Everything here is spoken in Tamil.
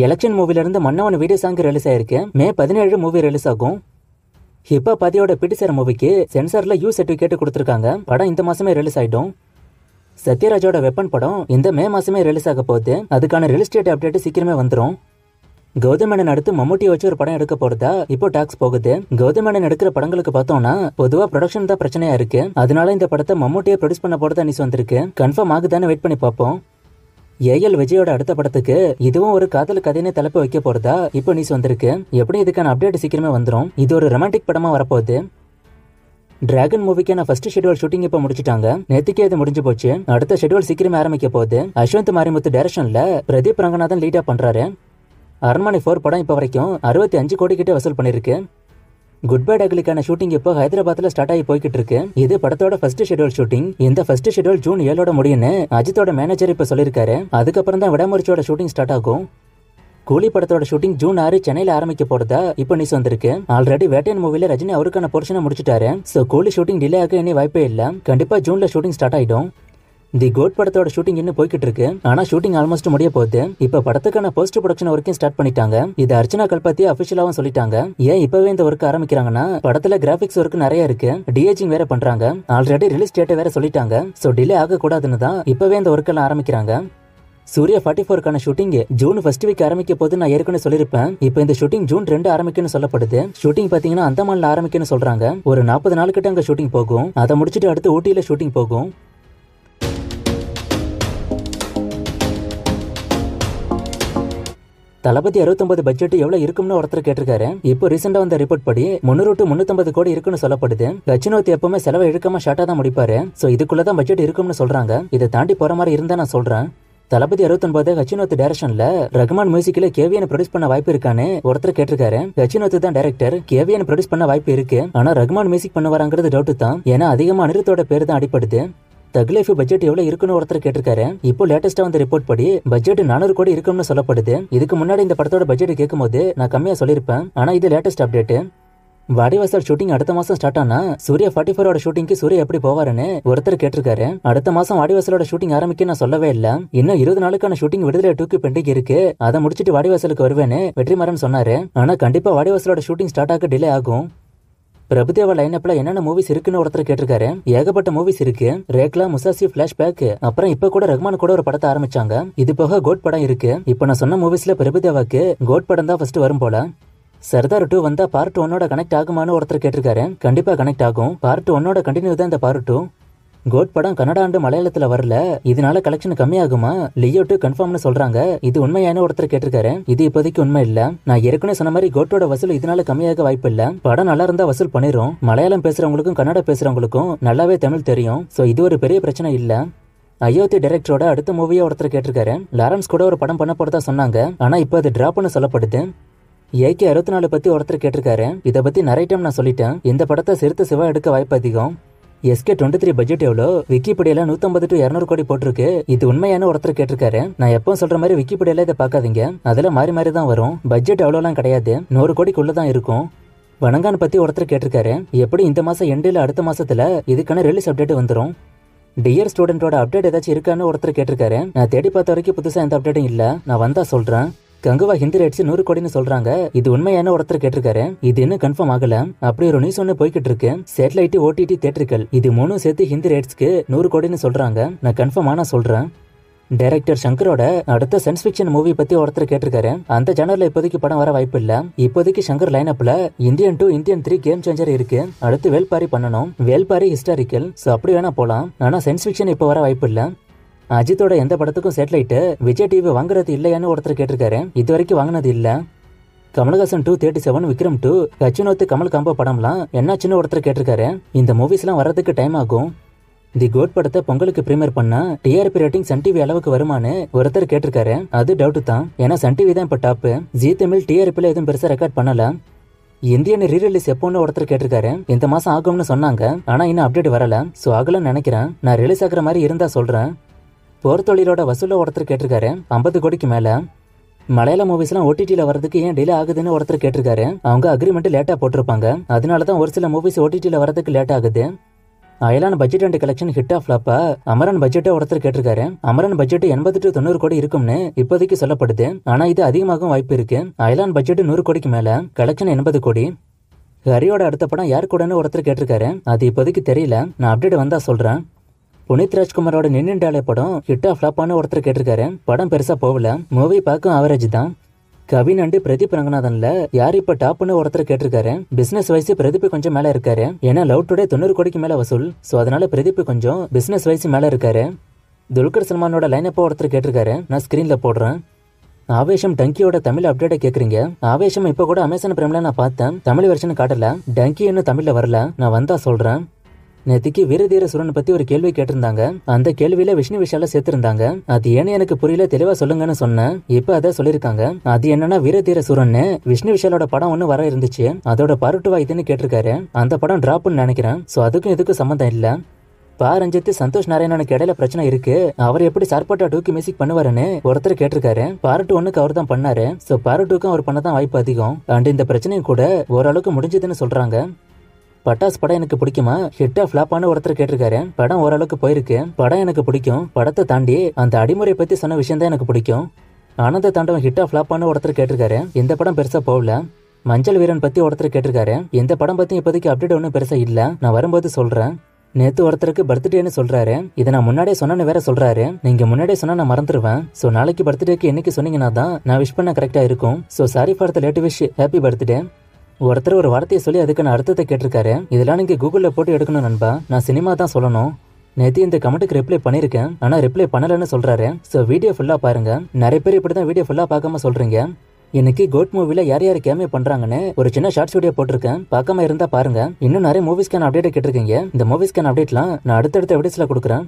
எலெக்ஷன் மூவில இருந்து மன்னவன் வீடியோ சாங் ரிலீஸ் ஆயிருக்கு. மே 17 மூவி ரிலீஸ் ஆகும். ஹிப்பா பதியோட பிடிசர் மூவிக்கு சென்சார்ல யூ சர்டிபிகேட் கொடுத்திருக்காங்க. படம் இந்த மாசமே ரிலீஸ் ஆயிடும். சத்யராஜோட வெப்பன் படம் இந்த மே மாசமே ரிலீஸ் ஆக போகுது. அதுக்கான ரிலீஸ் டேட் அப்டேட் சீக்கிரமே வந்துடும். கௌதம் மேனன் அடுத்து மம்முட்டியை வச்சு ஒரு படம் எடுக்க போறதா இப்போ டாக்ஸ் போகுது. கௌதம் மேனன் எடுக்கிற படங்களுக்கு பார்த்தோம்னா பொதுவா ப்ரொடக்ஷன் தான் பிரச்சனையா இருக்கு. அதனால இந்த படத்தை மம்முட்டியை ப்ரொடியூஸ் பண்ண போறதா நியூஸ் வந்திருக்கு. கன்ஃபார்ம் ஆகுதானே வெயிட் பண்ணி பார்ப்போம். ஏஎல் விஜயோட அடுத்த படத்துக்கு இதுவும் ஒரு காதல் கதையினை தலைப்பு வைக்க போறதா இப்போ நியூஸ் வந்திருக்கு. எப்படி இதுக்கான அப்டேட் சீக்கிரமே வந்துடும். இது ஒரு ரொமான்டிக் படமா வரப்போகுது. டிராகன் மூவிக்கான ஃபர்ஸ்ட் ஷெட்யூல் ஷூட்டிங் இப்ப முடிச்சிட்டாங்க. நேத்துக்கே இது முடிஞ்சு போச்சு. அடுத்த ஷெட்யூல் சீக்கிரமே ஆரம்பிக்க போகுது. அஸ்வந்த் மாரிமுத்து டைரக்ஷன்ல பிரதீப் ரங்கநாதன் லீடா பண்றாரு. அரண்மனை 4 படம் இப்ப வரைக்கும் 65 கோடி கிட்ட வசூல் பண்ணிருக்கு. குட் பை டக்லிக்கான ஷூட்டிங் இப்போ ஹைதராபாத்ல ஸ்டார்ட் ஆகி போய்கிட்டு இருக்கு. இது படத்தோட ஃபர்ஸ்ட் ஷெட்யூல் ஷூட்டிங். இந்த ஃபர்ஸ்ட் ஷெட்யூல் ஜூன் 7 முடியும்னு அஜித்தோட மேனேஜர் இப்ப சொல்லிருக்காரு. அதுக்கப்புறம் தான் விடாமுயற்சியோட ஷூட்டிங் ஸ்டார்ட் ஆகும். கூலி படத்தோட ஷூட்டிங் ஜூன் 6 சென்னையில ஆரம்பிக்க போறதா இப்போ நியூஸ் வந்திருக்கு. ஆல்ரெடி வேட்டையன் மூவில ரஜினி அவருக்கான போர்ஷனை முடிச்சிட்டாரு. சோ கூலி ஷூட்டிங் டிலே ஆக இனி வாய்ப்பே இல்ல. கண்டிப்பா ஜூன்ல ஷூட்டிங் ஸ்டார்ட் ஆயிடும். தி கோட் படத்தோட ஷூட்டிங் இன்னும் போய்கிட்டு இருக்கு. ஆனா ஷூட்டிங் ஆல்மோஸ்ட் முடிய போகுது. இப்ப படத்துக்கான போஸ்ட் ப்ரொடக்ஷன் ஒர்க்கையும் ஸ்டார்ட் பண்ணிட்டாங்க. இது அர்ச்சனா கல்பத்தி அபிஷியலாவும் சொல்லிட்டாங்க. ஏன் இப்பவே இந்த ஒர்க் ஆரம்பிக்கிறாங்கன்னா படத்துல கிராபிக்ஸ் ஒர்க் நிறைய இருக்கு. டிஏஜிங் வேற பண்றாங்க. ஆல்ரெடி ரிலீஸ் டேட் வேற சொல்லிட்டாங்க. சோ டிலே ஆக கூடாதுன்னு தான் இப்பவே இந்த ஒர்க் எல்லாம் ஆரம்பிக்கிறாங்க. சூர்யா 44க்கான ஷூட்டிங் ஜூன் ஃபர்ஸ்ட் வீக் ஆரம்பிக்க போது நான் ஏற்கனவே சொல்லிருப்பேன். இப்போ இந்த ஷூட்டிங் ஜூன் 2 ஆரம்பிக்குன்னு சொல்லப்படுது. ஷூட்டிங் பாத்தீங்கன்னா அந்தமான்ல ஆரம்பிக்குன்னு சொல்றாங்க. ஒரு 40 நாள் கிட்ட அங்க ஷூட்டிங் போகும். அதை முடிச்சிட்டு அடுத்து ஊட்டியில ஷூட்டிங் போகும். தளபதி 69 பட்ஜெட் எவ்வளவு இருக்கும்னு ஒருத்தர் கேட்டிருக்காரு. இப்போ ரீசெண்டா வந்த ரிப்போர்ட் படி 300 to 350 கோடி இருக்குன்னு சொல்லப்படுது. கச்சினோத்தி எப்பவுமே செலவை இழுக்காம ஷார்ட்டா தான் முடிப்பாரு. சோ இதுக்குள்ளதான் பட்ஜெட் இருக்கும்னு சொல்றாங்க. இதை தாண்டி போற மாதிரி இருந்தா நான் சொல்றேன். தளபதி 69 கச்சினோத்து டைரக்ஷன்ல ரகுமான் மியூசிக்ல கேவியன் ப்ரொடியூஸ் பண்ண வாய்ப்பு இருக்கான்னு ஒருத்தர் கேட்டிருக்காரு. கச்சினோத்து தான் டைரக்டர். கேவியன் ப்ரொடியூஸ் பண்ண வாய்ப்பு இருக்கு. ஆனா ரகுமான் மியூசிக் பண்ணுவாராங்கிறது டவுட் தான். ஏன்னா அதிகமா அனிருத்தோட பேர் தான் அடிப்படுது. தக் லைஃப் பட்ஜெட் எவ்வளவு இருக்குன்னு ஒருத்தர் கேட்டிருக்காரு. இப்போ லேட்டஸ்டா வந்த ரிப்போர்ட் படி பட்ஜெட் 400 கோடி இருக்கும்னு சொல்லப்படுது. இதுக்கு முன்னாடி இந்த படத்தோட பட்ஜெட் கேட்கும்போது நான் கம்மியா சொல்லிருப்பேன். ஆனா இது லேட்டஸ்ட் அப்டேட். வாடிவாசல் ஷூட்டிங் அடுத்த மாசம் ஸ்டார்ட் ஆனா சூர்யா 44ஓட ஷூட்டிங்க்கு சூர்யா எப்படி போவாருன்னு ஒருத்தர் கேட்டிருக்காரு. அடுத்த மாசம் வாடிவாசலோட ஷூட்டிங் ஆரம்பிக்க நான் சொல்லவே இல்ல. இன்னும் 20 நாளுக்கான ஷூட்டிங் விடுதலை 2க்கு பெண்டிங் இருக்கு. அதை முடிச்சிட்டு வாடிவாசலுக்கு வருவேன்னு வெற்றிமாறன் சொன்னாரு. ஆனா கண்டிப்பா வாடிவாசலோட ஷூட்டிங் ஸ்டார்ட் ஆக டிலே ஆகும். பிரபுதேவா லைனப்ல என்னென்ன மூவிஸ் இருக்குன்னு ஒருத்தர் கேட்டிருக்காரு. ஏகப்பட்ட மூவிஸ் இருக்கு. ரேக்லா, முசாசி, பிளாஷ்பேக், அப்புறம் இப்ப கூட ரஹ்மான் கூட ஒரு படத்தை ஆரம்பிச்சாங்க. இது போக கோட் படம் இருக்கு. இப்ப நான் சொன்ன மூவிஸ்ல பிரபுதேவாக்கு கோட் படம் தான் ஃபர்ஸ்ட் வரும் போல. சர்தார் 2 வந்தா பார்ட் 1ஓட கனெக்ட் ஆகுமான்னு ஒருத்தர் கேட்டிருக்காரு. கண்டிப்பா கனெக்ட் ஆகும். பார்ட் 1ஓட கண்டினியூ தான் இந்த பார்ட் 2. கோட் படம் கன்னடா அண்டு மலையாளத்துல வரல. இதனால கலெக்ஷன் கம்மியாகுமா? லியோ 2 கன்ஃபார்ம்னு சொல்றாங்க. இது உண்மையான ஒருத்தர் கேட்டிருக்காரு. இது இப்போதைக்கு உண்மை இல்ல. நான் ஏற்கனவே சொன்ன மாதிரி கோட்டோட வசூல் இதனால கம்மியாக வாய்ப்பு இல்ல. படம் நல்லா இருந்தா வசூல் பண்ணிரும். மலையாளம் பேசுறவங்களுக்கும் கன்னடா பேசுறவங்களுக்கும் நல்லாவே தமிழ் தெரியும். சோ இது ஒரு பெரிய பிரச்சனை இல்ல. அயோத்தி டைரக்டரோட அடுத்த மூவியை ஒருத்தர் கேட்டிருக்காரு. லாரன்ஸ் கூட ஒரு படம் பண்ண போறதா சொன்னாங்க. ஆனா இப்போ அது டிராப்னு சொல்லப்படுது. AK 64 பத்தி ஒருத்தர் கேட்டிருக்காரு. இதை பத்தி நிறைய டைம் நான் சொல்லிட்டேன். இந்த படத்தை சிறுத்தை சிவா எடுக்க வாய்ப்பு அதிகம். SK 23 பட்ஜெட் எவ்வளோ? விக்கிபீடியால 150 to 200 கோடி போட்டிருக்கு. இது உண்மையான ஒருத்தர் கேட்டிருக்காரு. நான் எப்பவும் சொல்ற மாதிரி விக்கிபீடியால இதை பார்க்காதீங்க. அதுல மாறி மாறி தான் வரும். பட்ஜெட் அவ்வளோலாம் கிடையாது. 100 கோடிக்குள்ளதான் இருக்கும். வணங்கான் பத்தி ஒருத்தர் கேட்டிருக்காரு. எப்படி இந்த மாசம் எண்டில் அடுத்த மாசத்துல இதுக்கான ரிலீஸ் அப்டேட் வந்துடும். டியர் ஸ்டூடெண்டோட அப்டேட் ஏதாச்சும் இருக்கான்னு ஒருத்தர் கேட்டிருக்காரு. நான் தேடி பார்த்த வரைக்கும் புதுசா எந்த அப்டேட்டும் இல்ல. நான் வந்தா சொல்றேன். கங்குவா ஹிந்தி ரைட்ஸ் 100 கோடின்னு சொல்றாங்க. இது உண்மையான ஒருத்தர் கேட்டிருக்காரு. இது இன்னும் கன்ஃபார்ம் ஆகல. அப்படி ஒரு நியூஸ் ஒன்னு போய்கிட்டு இருக்கு. சேட்டலைட், OTT, தியேட்டர்கள் இது 3 சேர்த்து ஹிந்தி ரைட்ஸ்க்கு 100 கோடின்னு சொல்றாங்க. நான் கன்ஃபார்ம் ஆனா சொல்றேன். டைரக்டர் சங்கரோட அடுத்த சயின்ஸ் ஃபிக்ஷன் மூவி பத்தி ஒருத்தர் கேட்டிருக்காரு. அந்த ஜானர்ல இப்போதைக்கு படம் வர வாய்ப்பு இல்ல. இப்போதைக்கு சங்கர் லைனப்ல இந்தியன் 2, இந்தியன் 3 கேம் சேஞ்சர் இருக்கு. அடுத்து வேல்பாரி பண்ணணும். வேல்பாரி ஹிஸ்டாரிக்கல். சோ அப்படி வேணா போலாம். ஆனா சயின்ஸ் ஃபிக்ஷன் இப்ப வர வாய்ப்பு இல்ல. அஜித்தோட எந்த படத்துக்கும் சேட்டலைட் விஜய் டிவி வாங்குறது இல்லையான்னு ஒருத்தர் கேட்டிருக்காரு. இது வரைக்கும் வாங்கினது இல்ல. கமல்ஹாசன் 237, விக்ரம் 2, கச்சினோத்து கமல் காம்போ படம்லாம் என்னாச்சுன்னு ஒருத்தர் கேட்டிருக்காரு. இந்த மூவிஸ் எல்லாம் வர்றதுக்கு டைம் ஆகும். தி கோட் படத்தை பொங்கலுக்கு பிரீமியர் பண்ணா TRP ரேட்டிங் சன் டிவி அளவுக்கு வருமானு ஒருத்தர் கேட்டிருக்காரு. அது டவுட் தான். ஏன்னா சன் டிவி தான் இப்ப டாப். ஜி தமிழ் TRPல எதுவும் பெருசா ரெக்கார்ட் பண்ணல. இந்தியன் ரீரிலீஸ் எப்போன்னு ஒருத்தர் கேட்டிருக்காரு. இந்த மாசம் ஆகும்னு சொன்னாங்க. ஆனா இன்னும் அப்டேட் வரல. சோ ஆகலன்னு நினைக்கிறேன். நான் ரிலீஸ் ஆகுற மாதிரி இருந்தா சொல்றேன். போர் தொழிலோட வசூல ஒருத்தர் கேட்டிருக்காரு. 50 கோடிக்கு மேல. மலையாள மூவிஸ் எல்லாம் OTTல வரதுக்கு ஏன் டிலே ஆகுதுன்னு ஒருத்தர் கேட்டிருக்காரு. அவங்க அக்ரிமெண்ட் லேட்டா போட்டிருப்பாங்க. அதனாலதான் ஒரு சில மூவிஸ் OTTல வரதுக்கு லேட் ஆகுது. அயலான் பட்ஜெட் அண்ட் கலெக்ஷன் ஹிட்டா ஃபிளாப்பா? அமரன் பட்ஜெட்டை ஒருத்தர் கேட்டிருக்காரு. அமரன் பட்ஜெட் 80 to 90 கோடி இருக்கும்னு இப்போதைக்கு சொல்லப்படுது. ஆனா இது அதிகமாகவும் வாய்ப்பு இருக்கு. அயலான் பட்ஜெட் 100 கோடிக்கு மேல, கலெக்ஷன் 80 கோடி. ஹரியோட அடுத்த படம் யார் கூடன்னு ஒருத்தர் கேட்டிருக்காரு. அது இப்போதைக்கு தெரியல, நான் அப்டேட் வந்தா சொல்றேன். புனித் ராஜ்குமாரோட நின்னுண்டாலே படம் ஹிட்டா ஃபிளாப்பான்னு ஒருத்தர் கேட்டிருக்காரு. படம் பெருசா போகல, மூவி பார்க்கும் ஆவரேஜ் தான். கவின் அண்டு பிரதீப் ரங்கநாதன்ல யார் இப்ப டாப்னு ஒருத்தர் கேட்டிருக்காரு. பிசினஸ் வைஸ் பிரதீப் கொஞ்சம் மேல இருக்காரு. ஏன்னா லவ் டுடே 90 கோடிக்கு மேல வசூல். சோ அதனால பிரதீப் கொஞ்சம் பிசினஸ் வைஸ் மேல இருக்காரு. துல்கர் சல்மானோட லைனப்ப ஒருத்தர் கேட்டிருக்காரு. நான் ஸ்கிரீன்ல போடுறேன். ஆவேஷம் டங்கியோட தமிழ் அப்டேட்டை கேக்குறீங்க. ஆவேஷம் இப்ப கூட அமேசான் பிரைம்ல நான் பார்த்தேன். தமிழ் வெர்ஷன் காட்டல. டங்கி இன்னும் தமிழ்ல வரல, நான் வந்தா சொல்றேன். நேத்திக்கு வீரதீர சூரன் பத்தி ஒரு கேள்வி கேட்டிருந்தாங்க. அந்த கேள்வியில விஷ்ணு விஷால சேர்த்திருந்தாங்க. அது ஏன்னு எனக்கு புரியல, தெளிவா சொல்லுங்கன்னு சொன்னேன். இப்ப அதை சொல்லிருக்காங்க. அது என்னன்னா வீரதீர சூரன் விஷ்ணு விஷாலோட படம் ஒண்ணு வர இருந்துச்சு. அதோட பார்ட் 2 இதுன்னு கேட்டிருக்காரு. அந்த படம் டிராப்னு நினைக்கிறேன். சோ அதுக்கும் இதுக்கும் சம்மந்தம் இல்ல. ரஞ்சித் சந்தோஷ் நாராயணனுக்கு இடையில பிரச்சனை இருக்கு. அவர் எப்படி சார்பாட்டா 2க்கு மியூசிக் பண்ணுவாருன்னு ஒருத்தர் கேட்டிருக்காரு. பார்ட் 1க்கு அவர் தான் பண்ணாரு. சோ பார்ட் 2க்கும் அவர் பண்ணதான் வாய்ப்பு அதிகம். அண்ட் இந்த பிரச்சனையும் கூட ஓரளவுக்கு முடிஞ்சதுன்னு சொல்றாங்க. பட்டாஸ் படம் எனக்கு பிடிக்குமா? ஹிட்டா ஃபிளாப்பான்னு ஒருத்தர் கேட்டிருக்காரு. படம் ஓரளவுக்கு போயிருக்கு. படம் எனக்கு பிடிக்கும். படத்தை தாண்டி அந்த அடிமுறை பத்தி சொன்ன விஷயம் தான் எனக்கு பிடிக்கும். ஆனந்த தாண்டவம் ஹிட்டா ஃபிளாப்பான்னு ஒருத்தர் கேட்டிருக்காரு. இந்த படம் பெருசா போகல. மஞ்சள் வீரன் பத்தி ஒருத்தர் கேட்டிருக்காரு. இந்த படம் பத்தி இப்போதைக்கு அப்டேட் ஒன்றும் பெருசா இல்ல, நான் வரும்போது சொல்றேன். நேத்து ஒருத்தருக்கு பர்த்டேன்னு சொல்றாரு. இதை நான் முன்னாடியே சொன்னேன்னு வேற சொல்றாரு. நீங்க முன்னாடியே சொன்னா நான் மறந்துடுவேன். சோ நாளைக்கு பர்த்டேக்கு என்னைக்கு சொன்னீங்கன்னா தான் நான் விஷ் பண்ண கரெக்டா இருக்கும். So sorry for the late wish, happy birthday. ஒருத்தர் ஒரு வார்த்தையை சொல்லி அதுக்கான அர்த்தத்தை கேட்டிருக்காரு. இதெல்லாம் நீங்க கூகுள்ல போட்டு எடுக்கணும் நண்பா. நான் சினிமா தான் சொல்லணும். நேத்து இந்த கமெண்ட்டுக்கு ரிப்ளை பண்ணிருக்கேன், ஆனா ரிப்ளை பண்ணலன்னு சொல்றாரு. சோ வீடியோ ஃபுல்லா பாருங்க. நிறைய பேர் இப்படிதான் வீடியோ ஃபுல்லா பார்க்காம சொல்றீங்க. இன்னைக்கு கோட் மூவில யார் யார் கேமே பண்றாங்கன்னு ஒரு சின்ன ஷார்ட்ஸ் வீடியோ போட்டிருக்கேன். பார்க்காம இருந்தா பாருங்க. இன்னும் நிறைய மூவிஸ்க்கான அப்டேட் கேட்டிருக்கீங்க. இந்த மூவிஸ்க்கான அப்டேட்லாம் நான் அடுத்தடுத்த வீடியோஸ்ல கொடுக்குறேன்.